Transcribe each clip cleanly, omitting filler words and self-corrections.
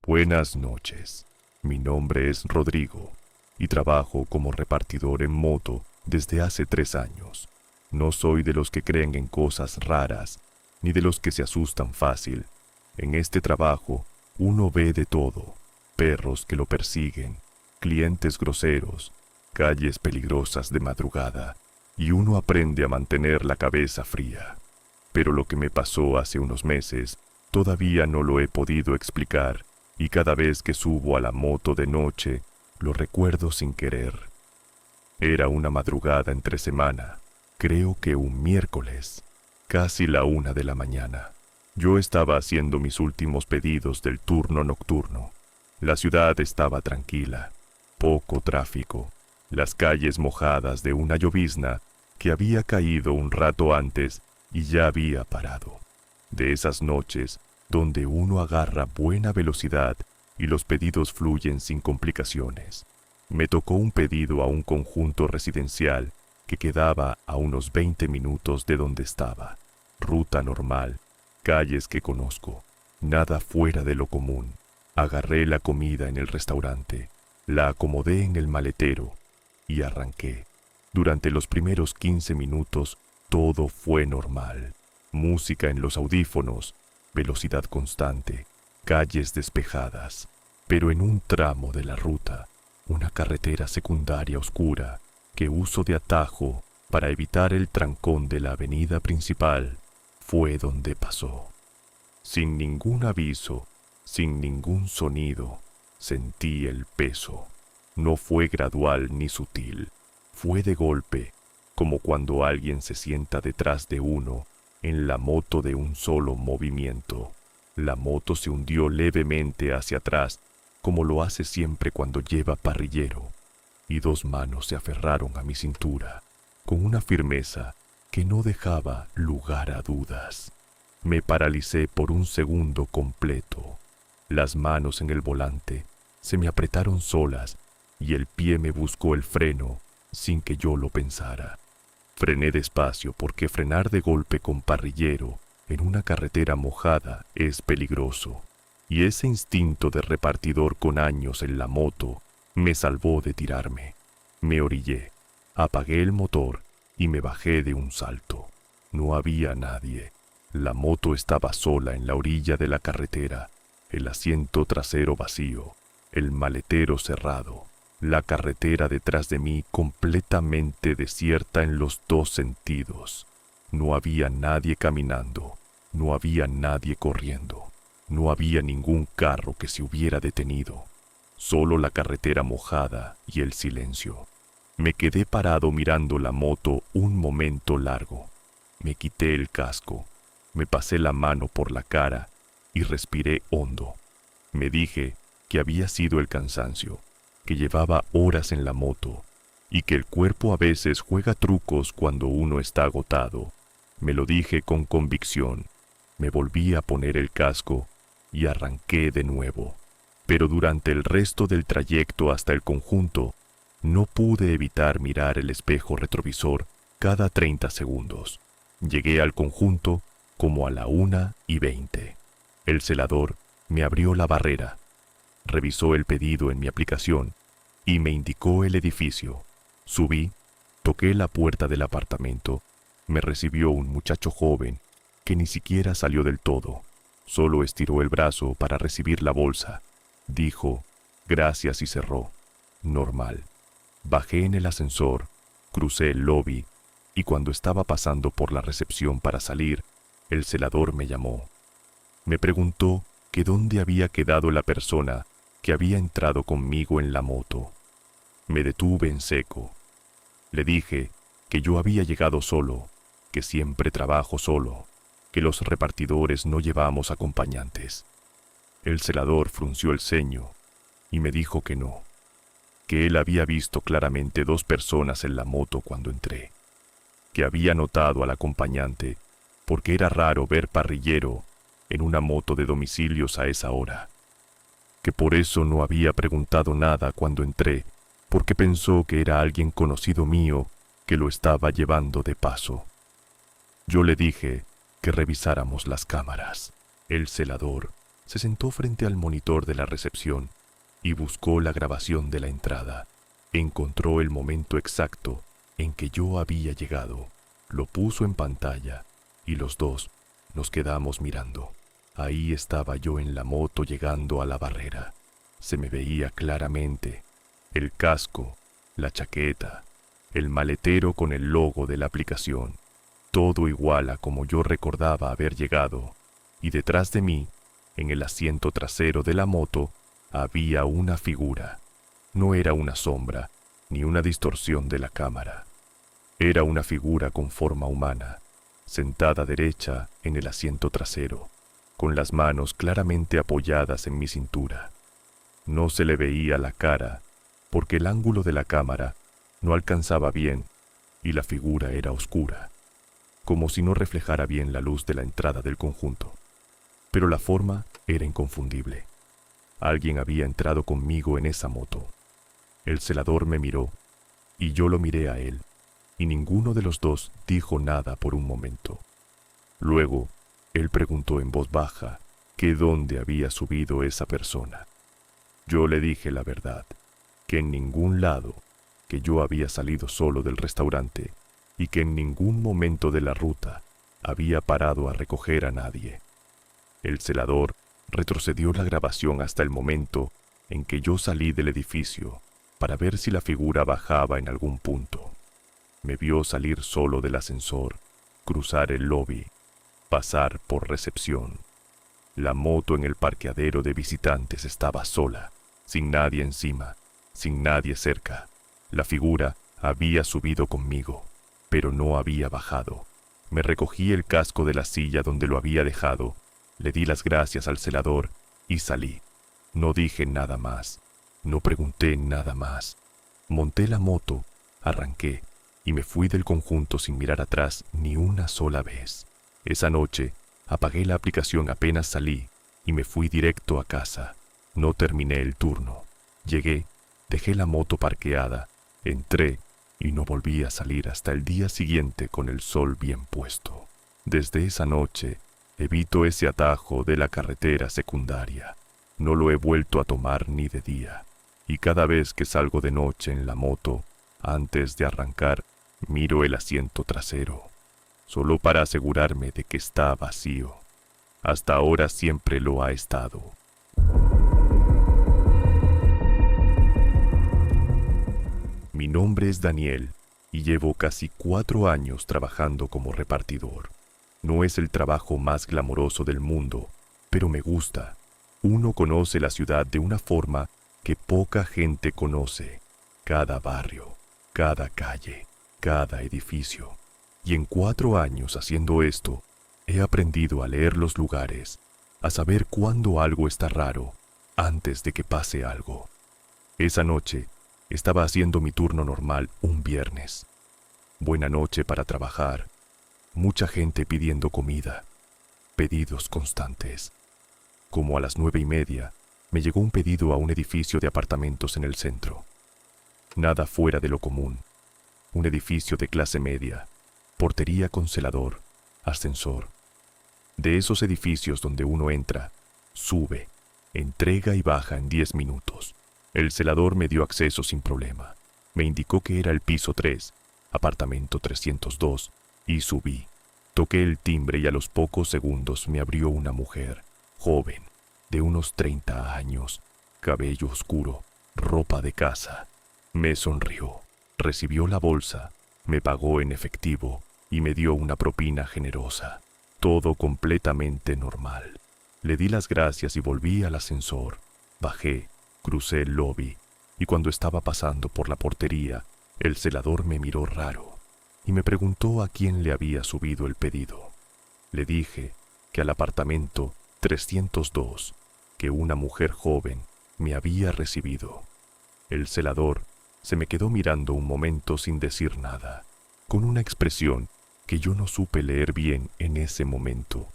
Buenas noches. Mi nombre es Rodrigo y trabajo como repartidor en moto desde hace 3 años. No soy de los que creen en cosas raras, ni de los que se asustan fácil. En este trabajo uno ve de todo: perros que lo persiguen, clientes groseros, calles peligrosas de madrugada, y uno aprende a mantener la cabeza fría. Pero lo que me pasó hace unos meses todavía no lo he podido explicar, y cada vez que subo a la moto de noche lo recuerdo sin querer. Era una madrugada entre semana, creo que un miércoles, casi la 1 de la mañana. Yo estaba haciendo mis últimos pedidos del turno nocturno. La ciudad estaba tranquila, poco tráfico, las calles mojadas de una llovizna que había caído un rato antes y ya había parado. De esas noches donde uno agarra buena velocidad y los pedidos fluyen sin complicaciones. Me tocó un pedido a un conjunto residencial que quedaba a unos 20 minutos de donde estaba. Ruta normal, calles que conozco, nada fuera de lo común. Agarré la comida en el restaurante, la acomodé en el maletero y arranqué. Durante los primeros 15 minutos todo fue normal. Música en los audífonos, velocidad constante, calles despejadas. Pero en un tramo de la ruta, una carretera secundaria oscura que uso de atajo para evitar el trancón de la avenida principal, fue donde pasó. Sin ningún aviso, sin ningún sonido, sentí el peso. No fue gradual ni sutil, fue de golpe, como cuando alguien se sienta detrás de uno en la moto de un solo movimiento. La moto se hundió levemente hacia atrás, como lo hace siempre cuando lleva parrillero, y 2 manos se aferraron a mi cintura, con una firmeza que no dejaba lugar a dudas. Me paralicé por un segundo completo. Las manos en el volante se me apretaron solas y el pie me buscó el freno sin que yo lo pensara. Frené despacio porque frenar de golpe con parrillero en una carretera mojada es peligroso, y ese instinto de repartidor con años en la moto me salvó de tirarme. Me orillé, apagué el motor y me bajé de un salto. No había nadie. La moto estaba sola en la orilla de la carretera, el asiento trasero vacío, el maletero cerrado, la carretera detrás de mí completamente desierta en los 2 sentidos. No había nadie caminando, no había nadie corriendo, no había ningún carro que se hubiera detenido, solo la carretera mojada y el silencio. Me quedé parado mirando la moto un momento largo. Me quité el casco, me pasé la mano por la cara y respiré hondo. Me dije que había sido el cansancio, que llevaba horas en la moto y que el cuerpo a veces juega trucos cuando uno está agotado. Me lo dije con convicción. Me volví a poner el casco y arranqué de nuevo. Pero durante el resto del trayecto hasta el conjunto, no pude evitar mirar el espejo retrovisor cada 30 segundos. Llegué al conjunto como a la 1:20. El celador me abrió la barrera, revisó el pedido en mi aplicación y me indicó el edificio. Subí, toqué la puerta del apartamento. Me recibió un muchacho joven que ni siquiera salió del todo. Solo estiró el brazo para recibir la bolsa. Dijo gracias y cerró. Normal. Bajé en el ascensor, crucé el lobby y cuando estaba pasando por la recepción para salir, el celador me llamó. Me preguntó que dónde había quedado la persona que había entrado conmigo en la moto. Me detuve en seco. Le dije que yo había llegado solo, que siempre trabajo solo, que los repartidores no llevamos acompañantes. El celador frunció el ceño y me dijo que no, que él había visto claramente 2 personas en la moto cuando entré, que había notado al acompañante porque era raro ver parrillero en una moto de domicilios a esa hora, que por eso no había preguntado nada cuando entré, porque pensó que era alguien conocido mío que lo estaba llevando de paso. Yo le dije que revisáramos las cámaras. El celador Se sentó frente al monitor de la recepción y buscó la grabación de la entrada. Encontró el momento exacto en que yo había llegado, lo puso en pantalla y los dos nos quedamos mirando. Ahí estaba yo en la moto llegando a la barrera. Se me veía claramente el casco, la chaqueta, el maletero con el logo de la aplicación, todo igual a como yo recordaba haber llegado, y detrás de mí, en el asiento trasero de la moto, había una figura. No era una sombra, ni una distorsión de la cámara. Era una figura con forma humana, sentada derecha en el asiento trasero, con las manos claramente apoyadas en mi cintura. No se le veía la cara, porque el ángulo de la cámara no alcanzaba bien y la figura era oscura, como si no reflejara bien la luz de la entrada del conjunto. Pero la forma era inconfundible. Alguien había entrado conmigo en esa moto. El celador me miró y yo lo miré a él, y ninguno de los dos dijo nada por un momento. Luego, él preguntó en voz baja que dónde había subido esa persona. Yo le dije la verdad, que en ningún lado, que yo había salido solo del restaurante y que en ningún momento de la ruta había parado a recoger a nadie. El celador retrocedió la grabación hasta el momento en que yo salí del edificio para ver si la figura bajaba en algún punto. Me vio salir solo del ascensor, cruzar el lobby, pasar por recepción. La moto en el parqueadero de visitantes estaba sola, sin nadie encima, sin nadie cerca. La figura había subido conmigo, pero no había bajado. Me recogí el casco de la silla donde lo había dejado, le di las gracias al celador y salí. No dije nada más, no pregunté nada más. Monté la moto, arranqué y me fui del conjunto sin mirar atrás ni una sola vez. Esa noche apagué la aplicación apenas salí y me fui directo a casa. No terminé el turno. Llegué, dejé la moto parqueada, entré y no volví a salir hasta el día siguiente con el sol bien puesto. Desde esa noche evito ese atajo de la carretera secundaria. No lo he vuelto a tomar ni de día. Y cada vez que salgo de noche en la moto, antes de arrancar, miro el asiento trasero, solo para asegurarme de que está vacío. Hasta ahora siempre lo ha estado. Mi nombre es Daniel y llevo casi 4 años trabajando como repartidor. No es el trabajo más glamoroso del mundo, pero me gusta. Uno conoce la ciudad de una forma que poca gente conoce. Cada barrio, cada calle, cada edificio. Y en 4 años haciendo esto, he aprendido a leer los lugares, a saber cuándo algo está raro, antes de que pase algo. Esa noche, estaba haciendo mi turno normal un viernes. Buena noche para trabajar. Mucha gente pidiendo comida. Pedidos constantes. Como a las 9:30, me llegó un pedido a un edificio de apartamentos en el centro. Nada fuera de lo común. Un edificio de clase media, portería con celador, ascensor. De esos edificios donde uno entra, sube, entrega y baja en 10 minutos. El celador me dio acceso sin problema. Me indicó que era el piso 3, apartamento 302, y subí. Toqué el timbre y a los pocos segundos me abrió una mujer, joven, de unos 30 años, cabello oscuro, ropa de casa. Me sonrió, recibió la bolsa, me pagó en efectivo y me dio una propina generosa. Todo completamente normal. Le di las gracias y volví al ascensor. Bajé, crucé el lobby y cuando estaba pasando por la portería, el celador me miró raro y me preguntó a quién le había subido el pedido. Le dije que al apartamento 302, que una mujer joven me había recibido. El celador se me quedó mirando un momento sin decir nada, con una expresión que yo no supe leer bien en ese momento.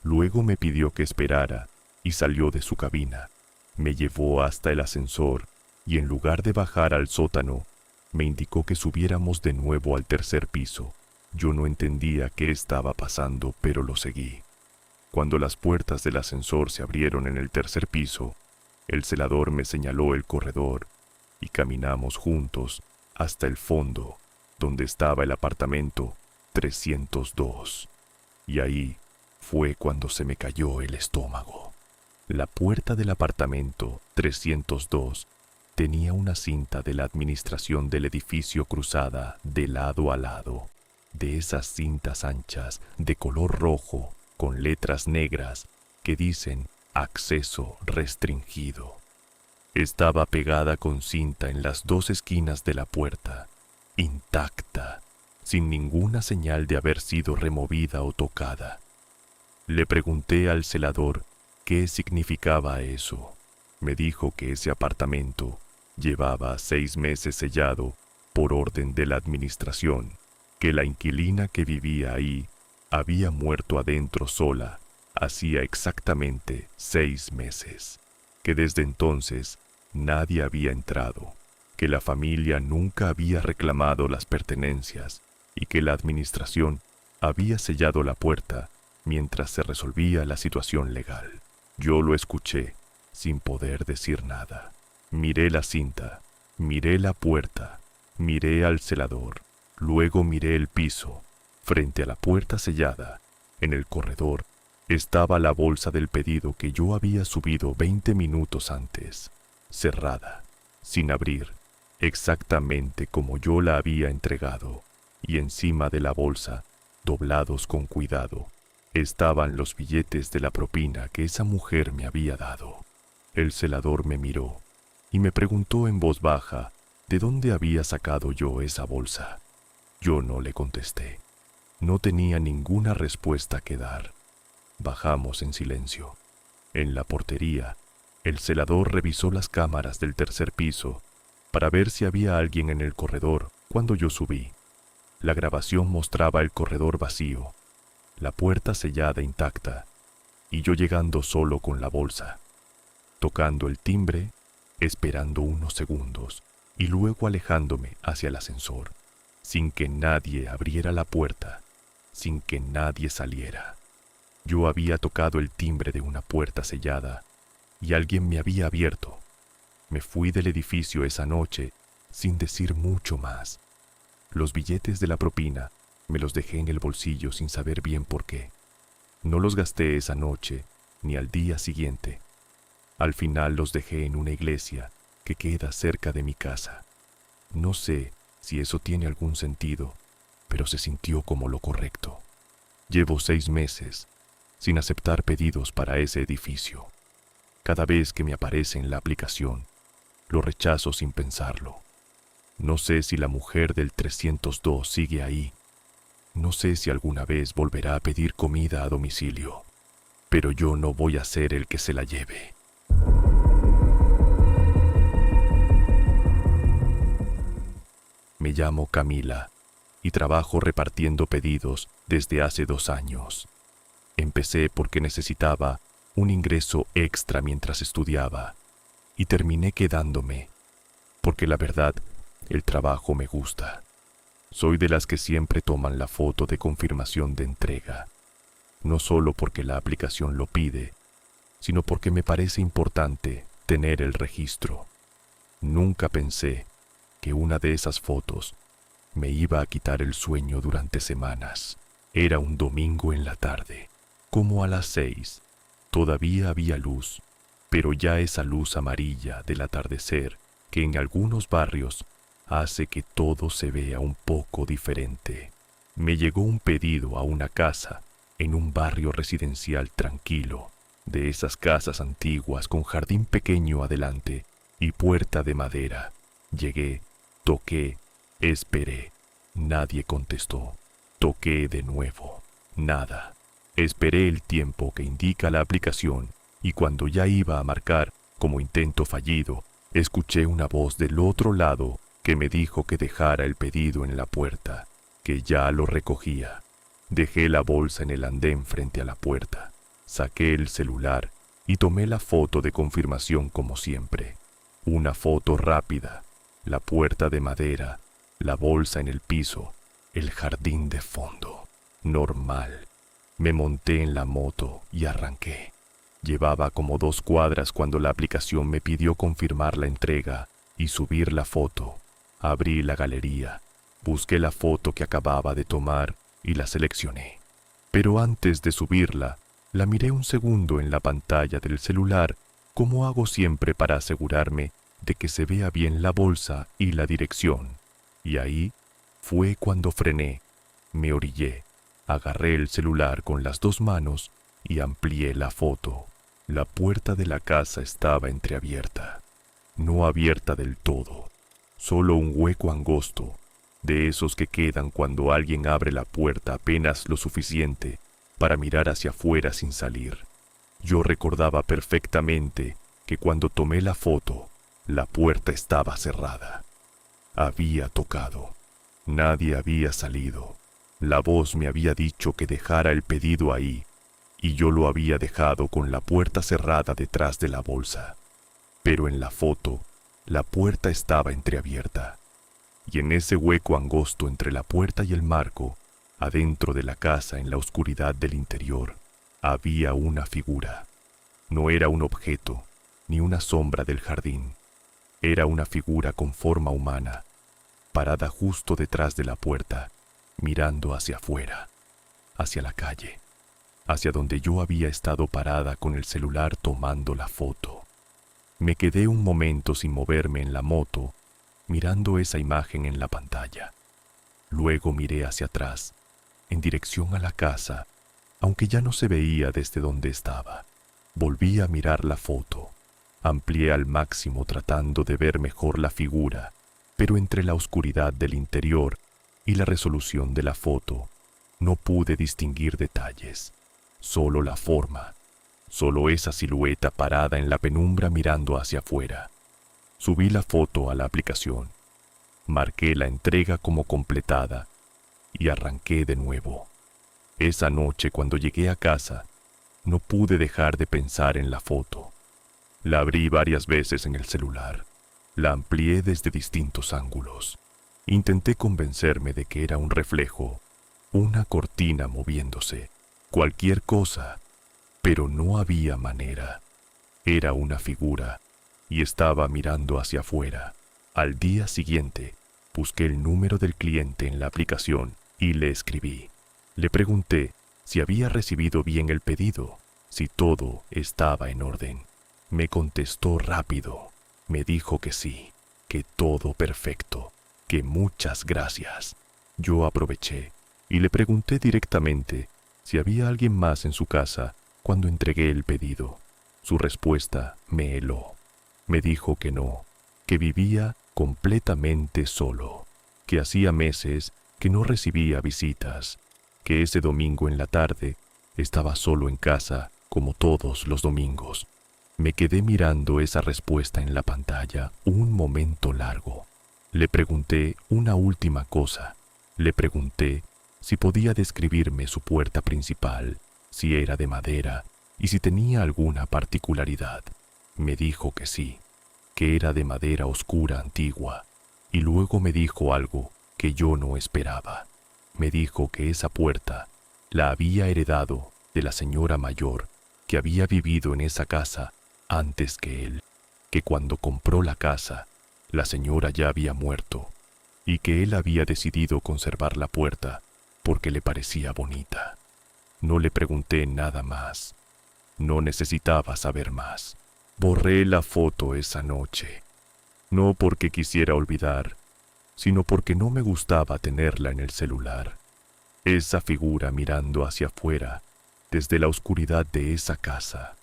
Luego me pidió que esperara y salió de su cabina. Me llevó hasta el ascensor y en lugar de bajar al sótano, me indicó que subiéramos de nuevo al 3er piso. Yo no entendía qué estaba pasando, pero lo seguí. Cuando las puertas del ascensor se abrieron en el tercer piso, el celador me señaló el corredor y caminamos juntos hasta el fondo, donde estaba el apartamento 302. Y ahí fue cuando se me cayó el estómago. La puerta del apartamento 302 tenía una cinta de la administración del edificio cruzada de lado a lado, de esas cintas anchas de color rojo con letras negras que dicen acceso restringido. Estaba pegada con cinta en las dos esquinas de la puerta, intacta, sin ninguna señal de haber sido removida o tocada. Le pregunté al celador qué significaba eso. Me dijo que ese apartamento llevaba 6 meses sellado por orden de la administración, que la inquilina que vivía ahí había muerto adentro sola hacía exactamente 6 meses, que desde entonces nadie había entrado, que la familia nunca había reclamado las pertenencias y que la administración había sellado la puerta mientras se resolvía la situación legal. Yo lo escuché sin poder decir nada. Miré la cinta, miré la puerta, miré al celador, luego miré el piso. Frente a la puerta sellada, en el corredor, estaba la bolsa del pedido que yo había subido 20 minutos antes, cerrada, sin abrir, exactamente como yo la había entregado, y encima de la bolsa, doblados con cuidado, estaban los billetes de la propina que esa mujer me había dado. El celador me miró y me preguntó en voz baja de dónde había sacado yo esa bolsa. Yo no le contesté. No tenía ninguna respuesta que dar. Bajamos en silencio. En la portería, el celador revisó las cámaras del tercer piso para ver si había alguien en el corredor cuando yo subí. La grabación mostraba el corredor vacío, la puerta sellada intacta, y yo llegando solo con la bolsa, tocando el timbre, esperando unos segundos y luego alejándome hacia el ascensor, sin que nadie abriera la puerta, sin que nadie saliera. Yo había tocado el timbre de una puerta sellada y alguien me había abierto. Me fui del edificio esa noche sin decir mucho más. Los billetes de la propina me los dejé en el bolsillo sin saber bien por qué. No los gasté esa noche ni al día siguiente. Al final los dejé en una iglesia que queda cerca de mi casa. No sé si eso tiene algún sentido, pero se sintió como lo correcto. Llevo 6 meses sin aceptar pedidos para ese edificio. Cada vez que me aparece en la aplicación, lo rechazo sin pensarlo. No sé si la mujer del 302 sigue ahí. No sé si alguna vez volverá a pedir comida a domicilio, pero yo no voy a ser el que se la lleve. Me llamo Camila y trabajo repartiendo pedidos desde hace 2 años. Empecé porque necesitaba un ingreso extra mientras estudiaba y terminé quedándome, porque la verdad, el trabajo me gusta. Soy de las que siempre toman la foto de confirmación de entrega, no solo porque la aplicación lo pide, sino porque me parece importante tener el registro. Nunca pensé que una de esas fotos me iba a quitar el sueño durante semanas. Era un domingo en la tarde, como a las 6. Todavía había luz, pero ya esa luz amarilla del atardecer que en algunos barrios hace que todo se vea un poco diferente. Me llegó un pedido a una casa en un barrio residencial tranquilo, de esas casas antiguas con jardín pequeño adelante y puerta de madera. Llegué, toqué, esperé. Nadie contestó. Toqué de nuevo. Nada. Esperé el tiempo que indica la aplicación y cuando ya iba a marcar como intento fallido, escuché una voz del otro lado que me dijo que dejara el pedido en la puerta, que ya lo recogía. Dejé la bolsa en el andén frente a la puerta, saqué el celular y tomé la foto de confirmación como siempre. Una foto rápida, la puerta de madera, la bolsa en el piso, el jardín de fondo. Normal. Me monté en la moto y arranqué. Llevaba como 2 cuadras cuando la aplicación me pidió confirmar la entrega y subir la foto. Abrí la galería, busqué la foto que acababa de tomar y la seleccioné. Pero antes de subirla, la miré un segundo en la pantalla del celular, como hago siempre para asegurarme de que se vea bien la bolsa y la dirección. Y ahí fue cuando frené, me orillé, agarré el celular con las 2 manos y amplié la foto. La puerta de la casa estaba entreabierta, no abierta del todo, solo un hueco angosto, de esos que quedan cuando alguien abre la puerta apenas lo suficiente para mirar hacia afuera sin salir. Yo recordaba perfectamente que cuando tomé la foto, la puerta estaba cerrada. Había tocado. Nadie había salido. La voz me había dicho que dejara el pedido ahí, y yo lo había dejado con la puerta cerrada detrás de la bolsa. Pero en la foto, la puerta estaba entreabierta, y en ese hueco angosto entre la puerta y el marco, adentro de la casa en la oscuridad del interior, había una figura. No era un objeto, ni una sombra del jardín. Era una figura con forma humana, parada justo detrás de la puerta, mirando hacia afuera, hacia la calle, hacia donde yo había estado parada con el celular tomando la foto. Me quedé un momento sin moverme en la moto, mirando esa imagen en la pantalla. Luego miré hacia atrás, en dirección a la casa, aunque ya no se veía desde donde estaba. Volví a mirar la foto. Amplié al máximo tratando de ver mejor la figura, pero entre la oscuridad del interior y la resolución de la foto, no pude distinguir detalles, solo la forma, solo esa silueta parada en la penumbra mirando hacia afuera. Subí la foto a la aplicación, marqué la entrega como completada y arranqué de nuevo. Esa noche, cuando llegué a casa, no pude dejar de pensar en la foto. La abrí varias veces en el celular. La amplié desde distintos ángulos. Intenté convencerme de que era un reflejo, una cortina moviéndose, cualquier cosa, pero no había manera. Era una figura y estaba mirando hacia afuera. Al día siguiente, busqué el número del cliente en la aplicación y le escribí. Le pregunté si había recibido bien el pedido, si todo estaba en orden. Me contestó rápido. Me dijo que sí, que todo perfecto, que muchas gracias. Yo aproveché y le pregunté directamente si había alguien más en su casa cuando entregué el pedido. Su respuesta me heló. Me dijo que no, que vivía completamente solo, que hacía meses que no recibía visitas, que ese domingo en la tarde estaba solo en casa como todos los domingos. Me quedé mirando esa respuesta en la pantalla un momento largo. Le pregunté una última cosa. Le pregunté si podía describirme su puerta principal, si era de madera y si tenía alguna particularidad. Me dijo que sí, que era de madera oscura antigua, y luego me dijo algo que yo no esperaba. Me dijo que esa puerta la había heredado de la señora mayor que había vivido en esa casa antes que él, que cuando compró la casa, la señora ya había muerto, y que él había decidido conservar la puerta porque le parecía bonita. No le pregunté nada más. No necesitaba saber más. Borré la foto esa noche, no porque quisiera olvidar, sino porque no me gustaba tenerla en el celular. Esa figura mirando hacia afuera, desde la oscuridad de esa casa.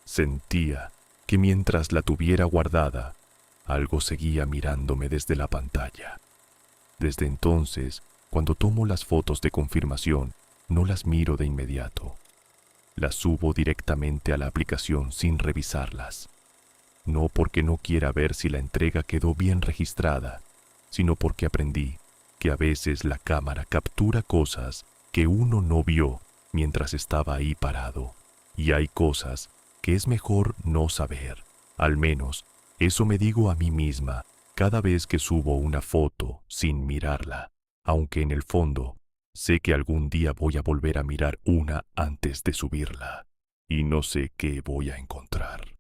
Sentía que mientras la tuviera guardada, algo seguía mirándome desde la pantalla. Desde entonces, cuando tomo las fotos de confirmación, no las miro de inmediato. Las subo directamente a la aplicación sin revisarlas. No porque no quiera ver si la entrega quedó bien registrada, sino porque aprendí que a veces la cámara captura cosas que uno no vio mientras estaba ahí parado, y hay cosas que es mejor no saber. Al menos, eso me digo a mí misma cada vez que subo una foto sin mirarla, aunque en el fondo Sé que algún día voy a volver a mirar una antes de subirla, y no sé qué voy a encontrar.